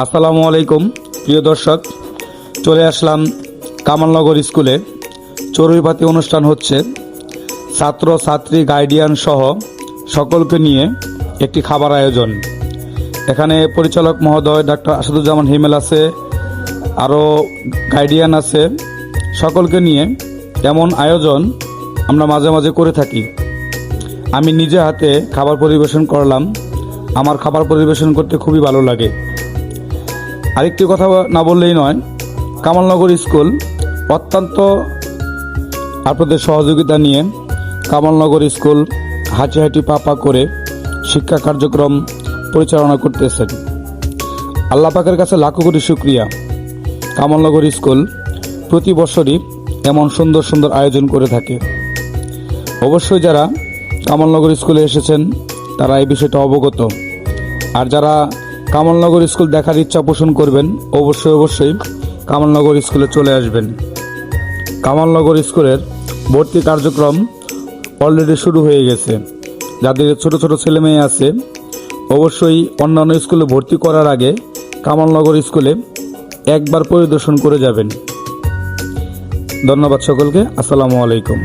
আসসালামু আলাইকুম প্রিয় দর্শক, চলে আসলাম কামালনগর স্কুলে। চড়ুইভাতি অনুষ্ঠান হচ্ছে। ছাত্র ছাত্রী গার্ডিয়ান সহ সকলকে নিয়ে একটি খাবার আয়োজন। এখানে পরিচালক মহোদয় ডাক্তার আসাদুজ্জামান হিমেল আছে, আরও গার্ডিয়ান আছে। সকলকে নিয়ে এমন আয়োজন আমরা মাঝে মাঝে করে থাকি। আমি নিজে হাতে খাবার পরিবেশন করলাম। আমার খাবার পরিবেশন করতে খুবই ভালো লাগে। আরেকটি কথা না বললেই নয়, কামালনগর স্কুল অত্যন্ত আপনাদের সহযোগিতা নিয়ে কামালনগর স্কুল হাঁটি হাঁটি পা করে শিক্ষা কার্যক্রম পরিচালনা করতেছেন। আল্লাহ পাকের কাছে লাখো কোটি শুকরিয়া। কামালনগর স্কুল প্রতি বছরই এমন সুন্দর সুন্দর আয়োজন করে থাকে। অবশ্যই যারা কামালনগর স্কুলে এসেছেন তারা এই বিষয়টা অবগত। আর যারা কামালনগর স্কুল দেখার ইচ্ছা পোষণ করবেন, অবশ্যই কামালনগর স্কুলে চলে আসবেন। কামালনগর স্কুলের ভর্তি কার্যক্রম অলরেডি শুরু হয়ে গেছে। যাদের ছোট ছোট ছেলে মেয়ে আছে, অবশ্যই অন্যান্য স্কুলে ভর্তি করার আগে কামালনগর স্কুলে একবার পরিদর্শন করে যাবেন। ধন্যবাদ সকলকে। আসসালামু আলাইকুম।